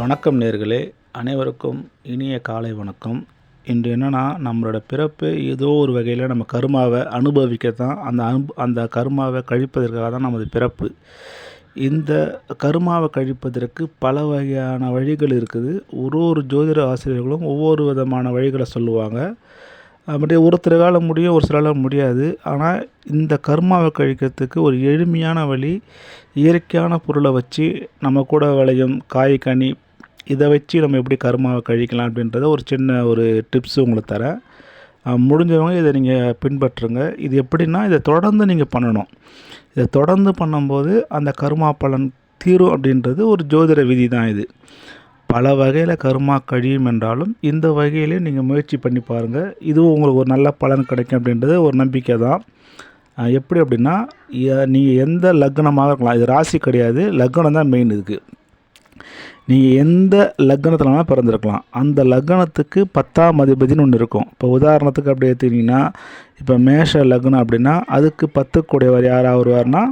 வணக்கம் நேர்களே, அனைவருக்கும் இனிய காலை வணக்கம். இன்று என்னென்னா, நம்மளோட பிறப்பு ஏதோ ஒரு வகையில் நம்ம கர்மாவை அனுபவிக்கத்தான், அந்த கர்மாவை கழிப்பதற்காக தான் நமது பிறப்பு. இந்த கர்மாவை கழிப்பதற்கு பல வகையான வழிகள் இருக்குது. ஒரு ஜோதிட ஆசிரியர்களும் ஒவ்வொரு விதமான வழிகளை சொல்லுவாங்க. அப்படி ஒருத்தரால் முடியும், ஒரு சிலரால் முடியாது. ஆனால் இந்த கர்மாவை கழிக்கிறதுக்கு ஒரு எளிமையான வழி, இயற்கையான பொருளை வச்சு நம்ம கூட விளையும் காய் கனி இதை வச்சு நம்ம எப்படி கர்மாவை கழிக்கலாம் அப்படின்றத ஒரு சின்ன டிப்ஸு உங்களுக்கு தரேன். முடிஞ்சவங்க இதை நீங்கள் பின்பற்றுங்க. இது எப்படின்னா, இதை தொடர்ந்து நீங்கள் பண்ணணும். இதை தொடர்ந்து பண்ணும்போது அந்த கர்மா பலன் தீரும் அப்படின்றது ஒரு ஜோதிட விதி தான். இது பல வகையில் கர்மா கழியும் என்றாலும் இந்த வகையிலே நீங்கள் முயற்சி பண்ணி பாருங்கள். இதுவும் உங்களுக்கு ஒரு நல்ல பலன் கிடைக்கும் அப்படின்றது ஒரு நம்பிக்கை தான். எப்படி அப்படின்னா, நீங்கள் எந்த லக்னமாக இருக்கலாம், இது ராசி கிடையாது, லக்னம் தான் மெயின். இதுக்கு நீங்கள் எந்த லக்னத்தில்னா பிறந்திருக்கலாம். அந்த லக்னத்துக்கு 10ஆம் அதிபதினு ஒன்று இருக்கும். இப்போ உதாரணத்துக்கு அப்படி எடுத்துக்கிட்டிங்கன்னா, இப்போ மேஷ லக்னம் அப்படின்னா அதுக்கு 10 கூடியவர் யாராக வருவார்னா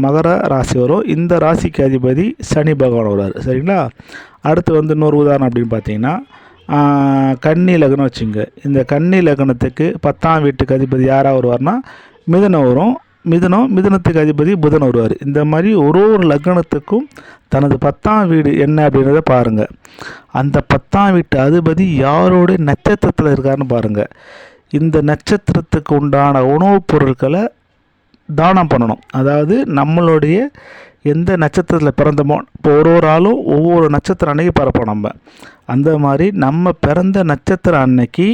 மகர ராசி வரும். இந்த ராசிக்கு அதிபதி சனி பகவான் வருவார். சரிங்களா? அடுத்து இன்னொரு உதாரணம் அப்படின்னு பார்த்தீங்கன்னா, கன்னி லக்னம் வச்சுங்க. இந்த கன்னி லக்னத்துக்கு 10ஆம் வீட்டுக்கு அதிபதி யாராக வருவார்னா மிதுனம் வரும். மிதுனத்துக்கு அதிபதி புதன் வருவார். இந்த மாதிரி ஒரு லக்னத்துக்கும் தனது 10ஆம் வீடு என்ன அப்படின்றத பாருங்கள். அந்த 10ஆம் வீட்டு அதிபதி யாரோடைய நட்சத்திரத்தில் இருக்காருன்னு பாருங்கள். இந்த நட்சத்திரத்துக்கு உண்டான உணவுப் பொருட்களை தானம் பண்ணணும். அதாவது நம்மளுடைய எந்த நட்சத்திரத்தில் பிறந்தமோ, இப்போ ஒரு ஆளும் ஒவ்வொரு நட்சத்திரம் அன்னைக்கு பிறப்போம். நம்ம அந்த மாதிரி நம்ம பிறந்த நட்சத்திரம் அன்னைக்கு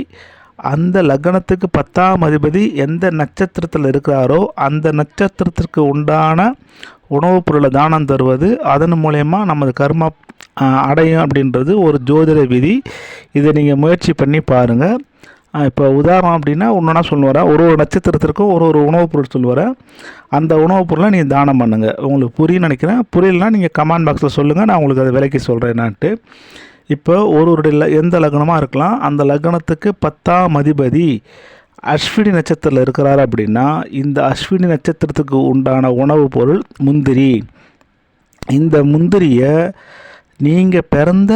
அந்த லக்னத்துக்கு 10ஆம் அதிபதி எந்த நட்சத்திரத்தில் இருக்கிறாரோ அந்த நட்சத்திரத்திற்கு உண்டான உணவுப் பொருளை தானம் தருவது, அதன் மூலயமா நமது கர்மா அடையும் அப்படின்றது ஒரு ஜோதிட விதி. இதை நீங்கள் முயற்சி பண்ணி பாருங்கள். இப்போ உதாரணம் அப்படின்னா ஒன்றுனா சொல்லுவார், ஒரு நட்சத்திரத்திற்கும் ஒரு உணவுப் பொருள் சொல்லுவார். அந்த உணவுப் பொருளை நீங்கள் தானம் பண்ணுங்கள். உங்களுக்கு புரியுன்னு நினைக்கிறேன். புரியலனா நீங்கள் கமெண்ட் பாக்ஸில் சொல்லுங்கள், நான் உங்களுக்கு அதை விலைக்கு சொல்கிறேன் என்னான்ட்டு. இப்போ ஒருவருடைய எந்த லக்னமாக இருக்கலாம், அந்த லக்னத்துக்கு 10ஆம் அதிபதி அஸ்வினி நட்சத்திரத்தில் இருக்கிறார் அப்படின்னா இந்த அஸ்வினி நட்சத்திரத்துக்கு உண்டான உணவுப் பொருள் முந்திரி. இந்த முந்திரியை நீங்கள் பிறந்த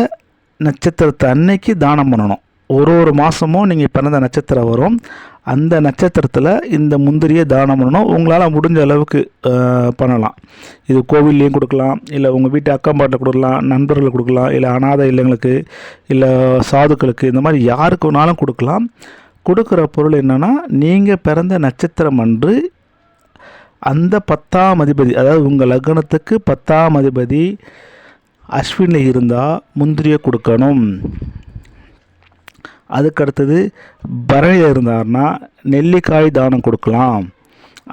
நட்சத்திரத்தை அன்னைக்கு தானம் பண்ணணும். ஒரு மாதமும் நீங்கள் பிறந்த நட்சத்திரம் வரும், அந்த நட்சத்திரத்தில் இந்த முந்திரியை தானம் பண்ணணும். உங்களால் முடிஞ்ச அளவுக்கு பண்ணலாம். இது கோவில்லையும் கொடுக்கலாம், இல்லை உங்கள் வீட்டு அக்கம்பாட்டில் கொடுக்கலாம், நண்பர்களுக்கு கொடுக்கலாம், இல்லை அநாதை இல்லங்களுக்கு, இல்லை சாதுக்களுக்கு, இந்த மாதிரி யாருக்கு வேணாலும் கொடுக்கலாம். கொடுக்குற பொருள் என்னென்னா, நீங்கள் பிறந்த நட்சத்திரம் அன்று அந்த 10ஆம் அதிபதி, அதாவது உங்கள் லக்னத்துக்கு 10ஆம் அதிபதி அஸ்வினில் இருந்தால் முந்திரியை கொடுக்கணும். அதுக்கடுத்தது பரணியில் இருந்தார்னா நெல்லிக்காய் தானம் கொடுக்கலாம்.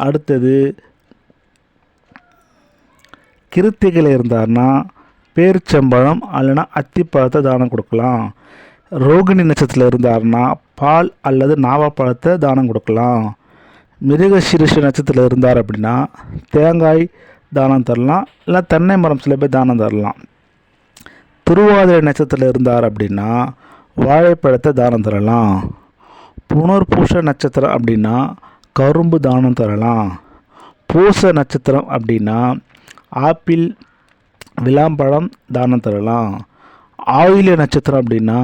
அடுத்தது கிருத்திகையில் இருந்தார்னா பேரிச்சம்பழம் அல்லனா அத்திப்பழத்தை தானம் கொடுக்கலாம். ரோகிணி நட்சத்திரத்தில் இருந்தார்னா பால் அல்லது நாவப்பழத்தை தானம் கொடுக்கலாம். மிருகசீரிஷ நட்சத்திரத்தில் இருந்தார் அப்படின்னா தேங்காய் தானம் தரலாம், இல்லை தென்னை மரம் சில பேர் தானம் தரலாம். திருவாதிரை நட்சத்திரத்தில் இருந்தார் அப்படின்னா வாழைப்பழத்தை தானம் தரலாம். புனர்பூச நட்சத்திரம் அப்படின்னா கரும்பு தானம் தரலாம். பூச நட்சத்திரம் அப்படின்னா ஆப்பிள் விளாம்பழம் தானம் தரலாம். ஆயில்ய நட்சத்திரம் அப்படின்னா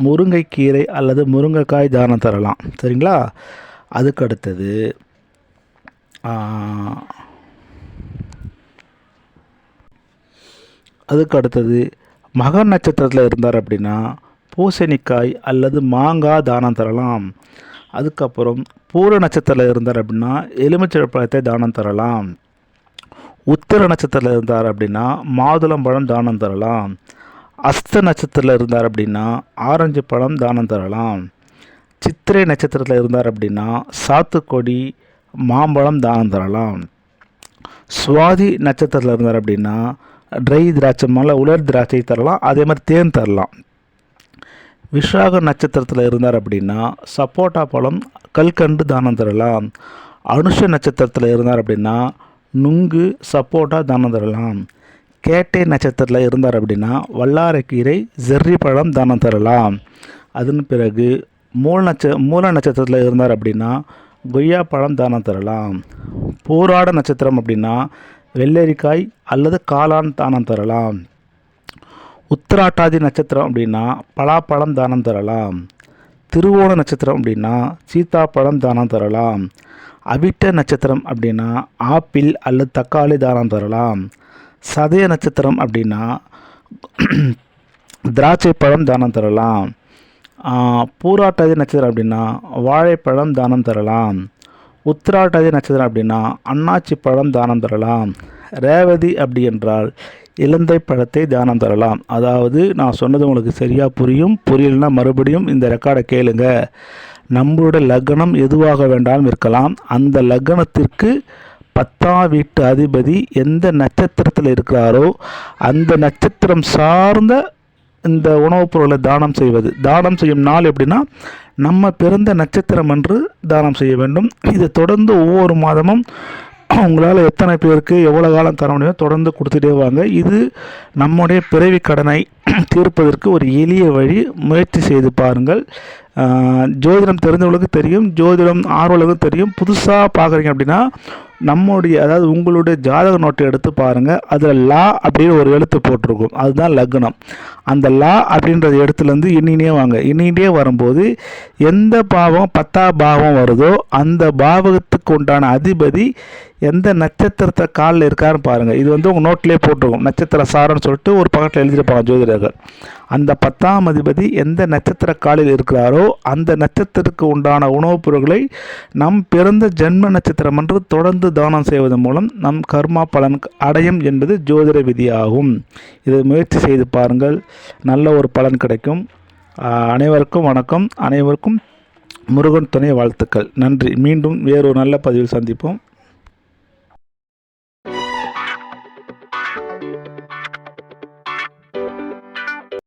முருங்கைக்கீரை அல்லது முருங்கைக்காய் தானம் தரலாம். சரிங்களா? அதுக்கு அடுத்தது மக நட்சத்திரத்தில் இருந்தார் அப்படின்னா பூசணிக்காய் அல்லது மாங்காய் தானம் தரலாம். அதுக்கப்புறம் பூர நட்சத்திரத்தில் இருந்தார் அப்படின்னா எலுமிச்சைப்பழத்தை தானம் தரலாம். உத்திர நட்சத்திரத்தில் இருந்தார் அப்படின்னா மாதுளம்பழம் தானம் தரலாம். அஸ்த நட்சத்திரத்தில் இருந்தார் அப்படின்னா ஆரஞ்சு பழம் தானம் தரலாம். சித்திரை நட்சத்திரத்தில் இருந்தார் அப்படின்னா சாத்துக்கொடி மாம்பழம் தானம் தரலாம். சுவாதி நட்சத்திரத்தில் இருந்தார் அப்படின்னா ட்ரை திராட்சை மேலே உலர் திராட்சை தரலாம். அதே மாதிரி தேன் தரலாம். விஷாக நட்சத்திரத்தில் இருந்தார் அப்படின்னா சப்போட்டா பழம் கல்கண்டு தானம் தரலாம். அனுஷ நட்சத்திரத்தில் இருந்தார் அப்படின்னா நுங்கு சப்போட்டா தானம் தரலாம். கேட்டை நட்சத்திரத்தில் இருந்தார் அப்படின்னா வல்லாரைக்கீரை ஜெர்ரி பழம் தானம் தரலாம். அதன் பிறகு மூல நட்சத்திரத்தில் இருந்தார் அப்படின்னா கொய்யா பழம் தானம் தரலாம். பூராட நட்சத்திரம் அப்படின்னா வெள்ளரிக்காய் அல்லது காளான் தானம் தரலாம். உத்திராட்டாதி நட்சத்திரம் அப்படின்னா பலாப்பழம் தானம் தரலாம். திருவோண நட்சத்திரம் அப்படின்னா சீத்தாப்பழம் தானம் தரலாம். அவிட்ட நட்சத்திரம் அப்படின்னா ஆப்பிள் அல்லது தக்காளி தானம் தரலாம். சதய நட்சத்திரம் அப்படின்னா திராட்சை பழம் தானம் தரலாம். பூராட்டாதி நட்சத்திரம் அப்படின்னா வாழைப்பழம் தானம் தரலாம். உத்திராட்டாதி நட்சத்திரம் அப்படின்னா அன்னாச்சி பழம் தானம் தரலாம். ரேவதி அப்படி என்றால் இலந்தை பழத்தை தானம் தரலாம். அதாவது நான் சொன்னது உங்களுக்கு சரியாக புரியலன்னா மறுபடியும் இந்த ரெக்கார்டை கேளுங்க. நம்மளோட லக்னம் எதுவாக வேண்டாலும் இருக்கலாம். அந்த லக்னத்திற்கு 10ஆம் வீட்டு அதிபதி எந்த நட்சத்திரத்தில் இருக்கிறாரோ அந்த நட்சத்திரம் சார்ந்த இந்த உணவுப் பொருளை தானம் செய்வது. தானம் செய்யும் நாள் எப்படின்னா நம்ம பிறந்த நட்சத்திரம் என்று தானம் செய்ய வேண்டும். இது தொடர்ந்து ஒவ்வொரு மாதமும் உங்களால் எத்தனை பேருக்கு எவ்வளோ காலம் தர முடியும் தொடர்ந்து கொடுத்துட்டே வாங்க. இது நம்முடைய பிறவி கடனை தீர்ப்பதற்கு ஒரு எளிய வழி. முயற்சி செய்து பாருங்கள். ஜோதிடம் தெரிஞ்சவங்களுக்கு தெரியும், ஜோதிடம் ஆர்வலர்களுக்கு தெரியும். புதுசாக பார்க்குறீங்க அப்படின்னா அதாவது உங்களுடைய ஜாதக நோட்டை எடுத்து பாருங்கள். அதில் லா அப்படின்னு ஒரு எழுத்து போட்டிருக்கும், அதுதான் லக்னம். அந்த லா அப்படின்ற இடத்துலேருந்து எண்ணினே வாங்க. எண்ணிகிட்டே வரும்போது எந்த பாவம் 10ஆம் பாவம் வருதோ அந்த பாவகத்துக்கு உண்டான அதிபதி எந்த நட்சத்திரத்தை காலில் இருக்காருன்னு பாருங்கள். இது உங்கள் நோட்லேயே போட்டிருக்கும், நட்சத்திர சாரன்னு சொல்லிட்டு ஒரு பக்கத்தில் எழுதியிருப்பாங்க ஜோதிடர்கள். அந்த 10ஆம் அதிபதி எந்த நட்சத்திர காலில் இருக்கிறாரோ அந்த நட்சத்திரத்துக்கு உண்டான உணவுப் பொருட்களை நம் பிறந்த ஜென்ம நட்சத்திரம் என்று தொடர்ந்து தானம் செய்வதன் மூலம் நம் கர்மா பலன் அடையும் என்பது ஜோதிட விதியாகும். இதை முயற்சி செய்து பாருங்கள், நல்ல ஒரு பலன் கிடைக்கும். அனைவருக்கும் வணக்கம். அனைவருக்கும் முருகன் துணை வாழ்த்துக்கள். நன்றி. மீண்டும் வேறொரு நல்ல பதிவில் சந்திப்போம்.